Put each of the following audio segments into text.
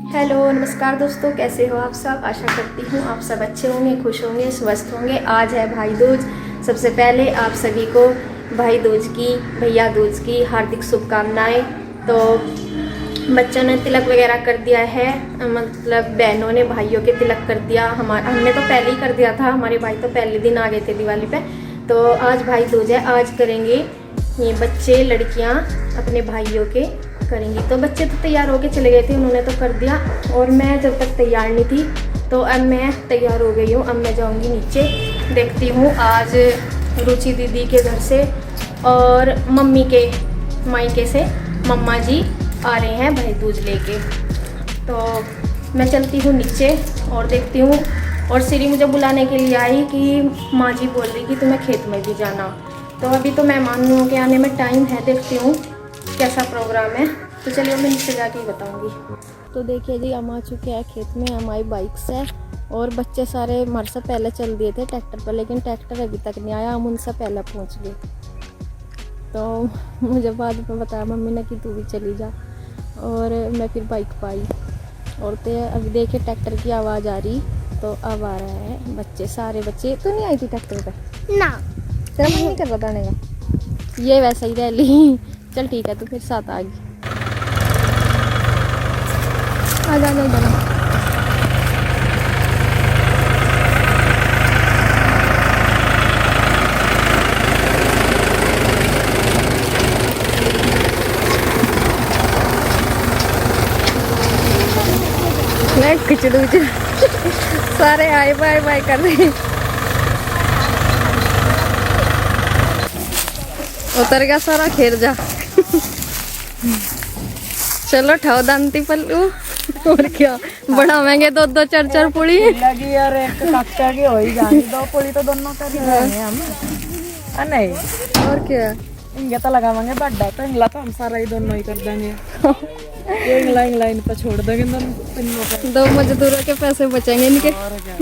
Hello नमस्कार दोस्तों, कैसे हो आप सब। आशा करती हूँ आप सब अच्छे होंगे, खुश होंगे, स्वस्थ होंगे। आज है भाई दूज। सबसे पहले आप सभी को भाई दूज की, भैया दूज की हार्दिक शुभकामनाएं। तो बच्चों ने तिलक वगैरह कर दिया है, मतलब बहनों ने भाइयों के तिलक कर दिया। हमने तो पहले ही कर दिया था, हमारे भाई तो पहले दिन आ गए थे दिवाली पे। तो आज भाई दूज है, आज करेंगे ये बच्चे लड़कियां अपने भाइयों के करेंगी। तो बच्चे तो तैयार होके चले गए थे, उन्होंने तो कर दिया और मैं जब तक तैयार नहीं थी। तो अब मैं तैयार हो गई हूँ। अब मैं जाऊँगी नीचे, देखती हूँ आज रुचि दीदी के घर से और मम्मी के मायके से मम्मा जी आ रहे हैं भाई दूज लेके। तो मैं चलती हूँ नीचे और देखती हूँ। और श्री मुझे बुलाने के लिए आई कि माँ जी बोल रही कि तुम्हें खेत में भी जाना। तो अभी तो मेहमानों के आने में टाइम है, देखती हूँ कैसा प्रोग्राम है। तो चलिए मैं नीचे जाके ही बताऊँगी। तो देखिए जी, हम आ चुके हैं खेत में, हमारी बाइक से। और बच्चे सारे हमारे से पहले चल दिए थे ट्रैक्टर पर, लेकिन ट्रैक्टर अभी तक नहीं आया, हम उनसे पहले पहुँच गए। तो मुझे बाद में बताया मम्मी ने कि तू भी चली जा, और मैं फिर बाइक पर आई। और तो अभी देखिए ट्रैक्टर की आवाज़ आ रही, तो अब आ रहा है बच्चे, सारे बच्चे। तू नहीं आई थी ट्रैक्टर पर ना? तेरा मन नहीं कर रहा था आने का? ये वैसा ही रह ली। चल ठीक है, तू फिर साथ आ गई। आ जा इधर। खिचड़ू सारे आए बाय बाय कर रहे हैं। उतर गया सारा खेर जा। चलो ठाओ दांती पल्लू। और क्या बढ़ावेंगे, दो दो चार चार पुड़ी लगी यार। एक कक्षा की हो ही जाएगी, दो पुड़ी तो दोनों कर ही रहेंगे हम। नहीं और क्या, इनके तो लगावांगे बड्डा, तो इनला तो हम सारा ही दोनों ही कर देंगे। एक लाइन पे छोड़ देंगे दोनों। दो मजदूरों के पैसे बचेंगे इनके। और क्या।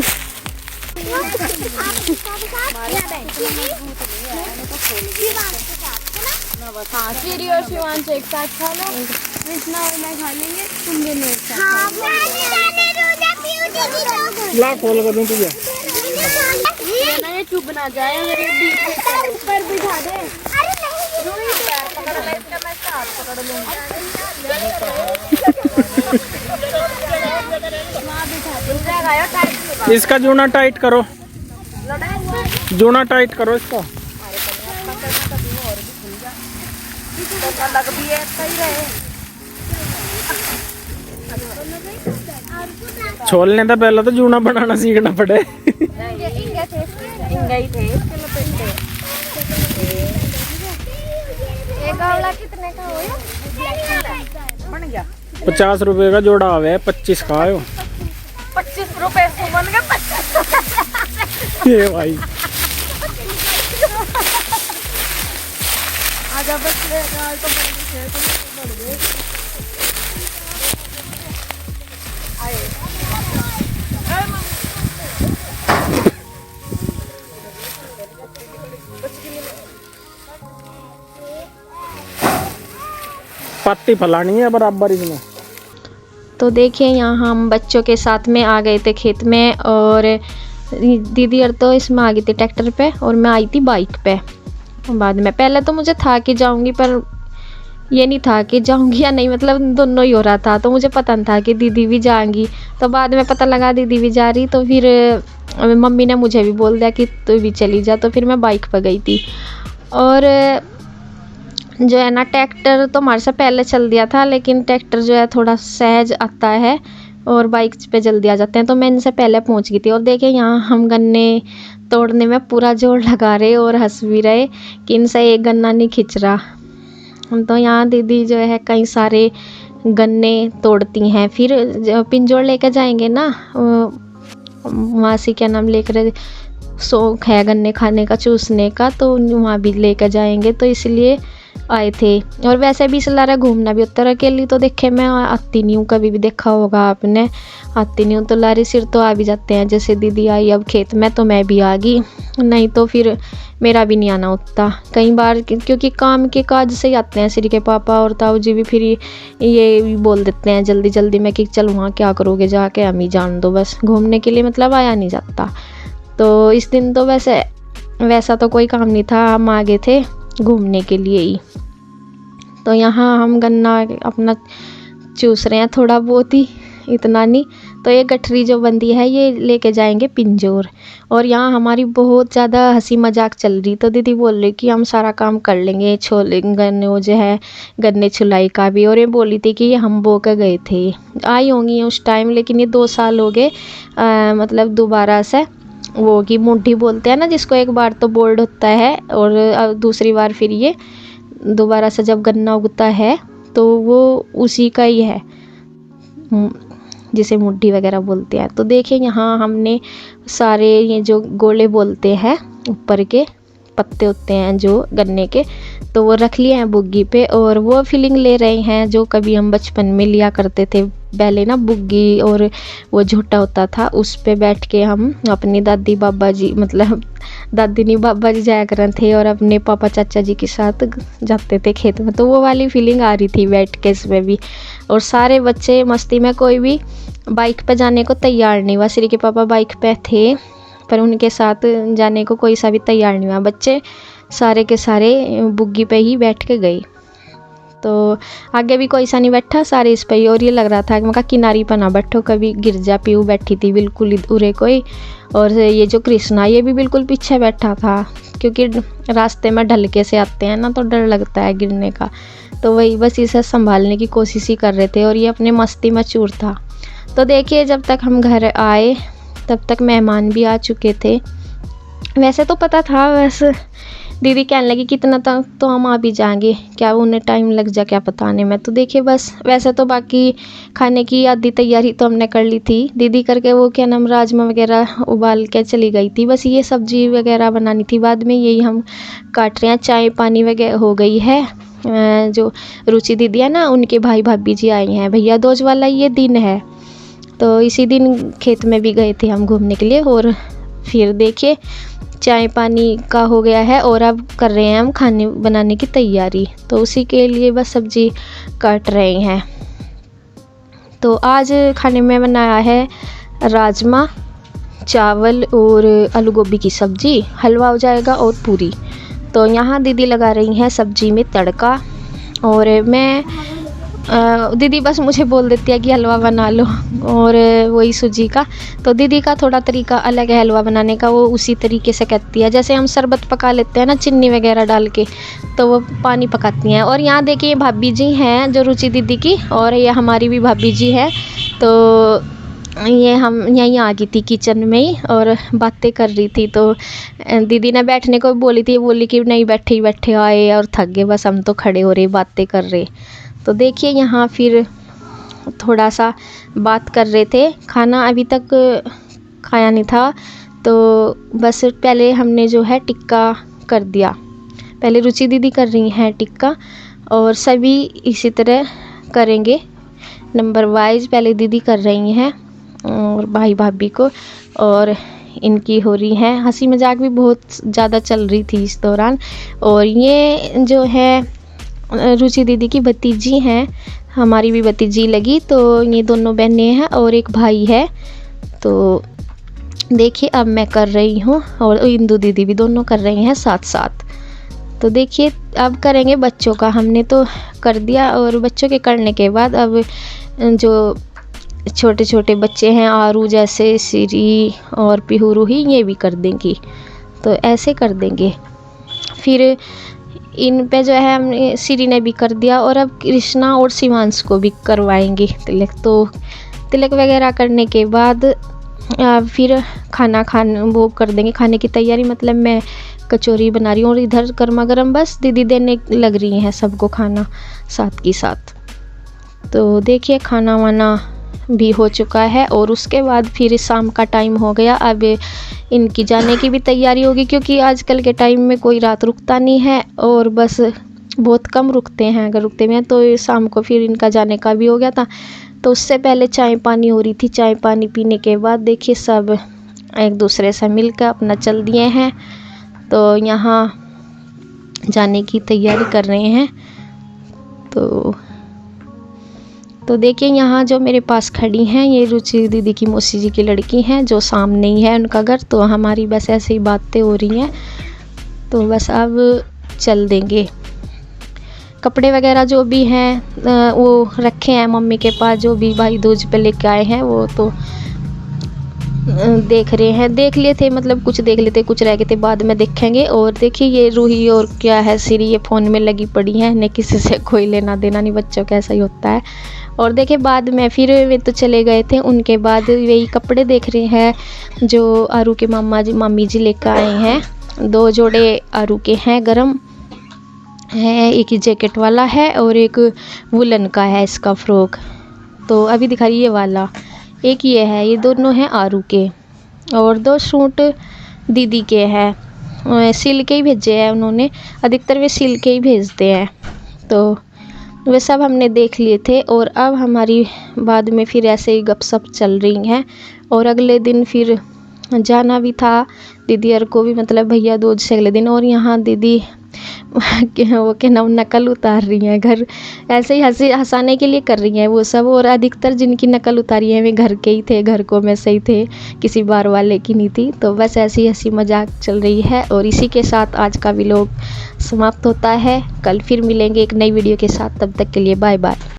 हाँ, श्री और शिवांश एक साथ खा लो, कृष्णा और मैं खा लेंगे, तुम दोनों एक साथ। ला खोल कर दूं तुझे। ये ना ये चुप ना जाए, मेरे बीच में ऊपर बिठा दे। अरे नहीं, पैर पकड़ ले इसका, मैं इसका हाथ पकड़ लूंगा। इसका जूना टाइट करो, जूना टाइट करो इसका। लग भी है, सही रहे। छोलने तो पहले तो जूना बनाना सीखना पड़े। कितने का हो? बन गया 50 रुपए का जोड़ा आवे, 25 का आयो। 25 रुपए से बन गया 25। ये भाई आजा बस ले तो बढ़ गए। आए पत्ती फलानी है बराबर इसमें। तो देखिए यहाँ हम बच्चों के साथ में आ गए थे खेत में, और दीदी और तो इसमें आ गई थी ट्रैक्टर पे और मैं आई थी बाइक पे। बाद में पहले तो मुझे था कि जाऊंगी, पर ये नहीं था कि जाऊंगी या नहीं, मतलब दोनों ही हो रहा था। तो मुझे पता नहीं था कि दीदी भी जाएंगी। तो बाद में पता लगा दीदी भी जा रही, तो फिर मम्मी ने मुझे भी बोल दिया कि तू भी चली जा। तो फिर मैं बाइक पर गई थी। और जो है ना, ट्रैक्टर तो हमारे से पहले चल दिया था, लेकिन ट्रैक्टर जो है थोड़ा सहज आता है और बाइक पे जल्दी आ जाते हैं। तो मैं इनसे पहले पहुंच गई थी। और देखिए यहाँ हम गन्ने तोड़ने में पूरा जोर लगा रहे और हंस भी रहे कि इनसे एक गन्ना नहीं खिंच रहा। तो यहाँ दीदी जो है कई सारे गन्ने तोड़ती हैं। फिर पिंजोर लेकर जाएंगे ना, मासी क्या नाम लेकर शौक है गन्ने खाने का, चूसने का, तो वहाँ भी लेकर जाएंगे। तो इसलिए आए थे। और वैसे भी सलारा घूमना भी उतर अकेली तो देखे मैं आती नहीं हूँ, कभी भी देखा होगा आपने, आती नहीं हूँ। तो लारी सिर तो आ भी जाते हैं, जैसे दीदी आई अब खेत में तो मैं भी आ गई, नहीं तो फिर मेरा भी नहीं आना उतना कई बार, क्योंकि काम के काज से ही आते हैं सिर के पापा और ताऊ जी भी। फिर ये भी बोल देते हैं जल्दी जल्दी में कि चल वहाँ क्या करोगे जाके, हम ही जान दो, बस घूमने के लिए मतलब आया नहीं जाता। तो इस दिन तो वैसा तो कोई काम नहीं था, हम आ गए थे घूमने के लिए ही। तो यहाँ हम गन्ना अपना चूस रहे हैं थोड़ा बहुत ही, इतना नहीं। तो ये गठरी जो बंदी है ये लेके जाएंगे पिंजौर, और यहाँ हमारी बहुत ज़्यादा हंसी मजाक चल रही। तो दीदी बोल रही कि हम सारा काम कर लेंगे, छोले गन्ने वो जो है गन्ने छुलाई का भी। और ये बोली थी कि ये हम बो के गए थे, आई होंगी उस टाइम, लेकिन ये 2 साल हो गए मतलब दोबारा से वो की मुट्ठी बोलते हैं ना जिसको, एक बार तो बोल्ड होता है और दूसरी बार फिर ये दोबारा से जब गन्ना उगता है तो वो उसी का ही है जिसे मुट्ठी वगैरह बोलते हैं। तो देखिए यहाँ हमने सारे ये जो गोले बोलते हैं ऊपर के पत्ते होते हैं जो गन्ने के, तो वो रख लिए हैं बुग्गी पे, और वो फीलिंग ले रहे हैं जो कभी हम बचपन में लिया करते थे पहले ना, बुग्गी और वो झूठा होता था उस पे बैठ के हम अपनी दादी बाबा जी, मतलब दादी नहीं बाबा जी जाया करते थे, और अपने पापा चाचा जी के साथ जाते थे खेत में। तो वो वाली फीलिंग आ रही थी बैठ के इसमें भी। और सारे बच्चे मस्ती में, कोई भी बाइक पे जाने को तैयार नहीं हुआ। श्री के पापा बाइक पे थे पर उनके साथ जाने को कोई सा भी तैयार नहीं हुआ, बच्चे सारे के सारे बुग्गी पे ही बैठ के गए। तो आगे भी कोई सा नहीं बैठा, सारे इस पे ही। और ये लग रहा था कि मैं किनारी पर ना बैठो, कभी गिर जा, पीऊ बैठी थी बिल्कुल उरे कोई। और ये जो कृष्णा ये भी बिल्कुल पीछे बैठा था, क्योंकि रास्ते में ढलके से आते हैं ना तो डर लगता है गिरने का। तो वही बस इसे संभालने की कोशिश ही कर रहे थे, और ये अपने मस्ती में चूर था। तो देखिए जब तक हम घर आए तब तक मेहमान भी आ चुके थे। वैसे तो पता था, वैसे दीदी कहने लगी कितना तक तो हम आ भी जाएंगे, क्या उन्हें टाइम लग जा क्या पता आने में। तो देखिए बस वैसे तो बाकी खाने की आधी तैयारी तो हमने कर ली थी, दीदी करके वो क्या नाम राजमा वगैरह उबाल के चली गई थी, बस ये सब्जी वगैरह बनानी थी बाद में, यही हम काट रहे हैं। चाय पानी वगैरह हो गई है। जो रुचि दीदी है ना उनके भाई भाभी जी आई हैं, भैया दूज वाला ये दिन है, तो इसी दिन खेत में भी गए थे हम घूमने के लिए। और फिर देखिए चाय पानी का हो गया है, और अब कर रहे हैं हम खाने बनाने की तैयारी, तो उसी के लिए बस सब्जी काट रहे हैं। तो आज खाने में बनाया है राजमा चावल और आलू गोभी की सब्जी, हलवा हो जाएगा और पूरी। तो यहाँ दीदी लगा रही हैं सब्जी में तड़का, और मैं दीदी बस मुझे बोल देती है कि हलवा बना लो, और वही सूजी का। तो दीदी का थोड़ा तरीका अलग है हलवा बनाने का, वो उसी तरीके से कहती है जैसे हम शरबत पका लेते हैं ना चीनी वगैरह डाल के, तो वो पानी पकाती हैं। और यहाँ देखिए भाभी जी हैं जो रुचि दीदी की, और ये हमारी भी भाभी जी है। तो ये हम यहीं आ गई थी किचन में ही और बातें कर रही थी। तो दीदी ने बैठने को बोली थी, बोली कि नहीं बैठे ही बैठे आए और थक गए, बस हम तो खड़े हो रहे बातें कर रहे। तो देखिए यहाँ फिर थोड़ा सा बात कर रहे थे, खाना अभी तक खाया नहीं था, तो बस पहले हमने जो है टिक्का कर दिया। पहले रुचि दीदी कर रही हैं टिक्का, और सभी इसी तरह करेंगे नंबर वाइज। पहले दीदी कर रही हैं और भाई भाभी को, और इनकी हो रही है। हंसी मजाक भी बहुत ज़्यादा चल रही थी इस दौरान। और ये जो है रुचि दीदी की भतीजी हैं, हमारी भी भतीजी लगी। तो ये दोनों बहनें हैं और एक भाई है। तो देखिए अब मैं कर रही हूँ और इंदु दीदी भी दोनों कर रही हैं साथ साथ। तो देखिए अब करेंगे बच्चों का, हमने तो कर दिया। और बच्चों के करने के बाद अब जो छोटे छोटे बच्चे हैं आरू जैसे सिरी और पिहुरू ही, ये भी कर देंगी। तो ऐसे कर देंगे। फिर इन पे जो है हमने सिरी ने भी कर दिया, और अब कृष्णा और शिवांश को भी करवाएंगे तिलक। तो तिलक वगैरह करने के बाद फिर खाने वो कर देंगे, खाने की तैयारी। मतलब मैं कचौरी बना रही हूँ और इधर गर्मा गर्म बस दीदी देने लग रही हैं सबको खाना साथ की साथ। तो देखिए खाना वाना भी हो चुका है, और उसके बाद फिर शाम का टाइम हो गया। अब इनकी जाने की भी तैयारी होगी, क्योंकि आजकल के टाइम में कोई रात रुकता नहीं है, और बस बहुत कम रुकते हैं, अगर रुकते भी हैं तो शाम को फिर इनका जाने का भी हो गया था। तो उससे पहले चाय पानी हो रही थी। चाय पानी पीने के बाद देखिए सब एक दूसरे से मिलकर अपना चल दिए हैं। तो यहाँ जाने की तैयारी कर रहे हैं। तो देखिए यहाँ जो मेरे पास खड़ी हैं ये रुचि दीदी की मौसी जी की लड़की हैं, जो सामने ही है उनका घर। तो हमारी बस ऐसे ही बातें हो रही हैं। तो बस अब चल देंगे। कपड़े वगैरह जो भी हैं वो रखे हैं मम्मी के पास, जो भी भाई दूज पे लेके आए हैं वो तो देख रहे हैं। देख लिए थे, मतलब कुछ देख लेते, कुछ रह गए थे, बाद में देखेंगे। और देखिए ये रूही और क्या है सिरी, ये फ़ोन में लगी पड़ी है, न किसी से कोई लेना देना नहीं, बच्चों का ऐसा ही होता है। और देखिए बाद में फिर वे तो चले गए थे, उनके बाद वही कपड़े देख रहे हैं जो आरू के मामी जी लेकर आए हैं। 2 जोड़े आरू के हैं, गरम है, एक ही जैकेट वाला है और एक वुलन का है इसका फ्रॉक। तो अभी दिखा रही ये वाला, एक ये है, ये दोनों हैं आरू के। और 2 सूट दीदी के हैं, सिल के ही भेजे हैं उन्होंने, अधिकतर वे सिल के ही भेजते हैं। तो वे सब हमने देख लिए थे। और अब हमारी बाद में फिर ऐसे ही गपशप चल रही हैं। और अगले दिन फिर जाना भी था दीदी और को भी, मतलब भैया दूज से अगले दिन। और यहाँ दीदी वो के नाम नकल उतार रही हैं, घर ऐसे ही हंसाने के लिए कर रही हैं वो सब। और अधिकतर जिनकी नकल उतारी है वे घर के ही थे, घर को में से ही थे, किसी बार वाले की नहीं थी। तो बस ऐसी हंसी मजाक चल रही है। और इसी के साथ आज का व्लॉग समाप्त होता है। कल फिर मिलेंगे एक नई वीडियो के साथ, तब तक के लिए बाय बाय।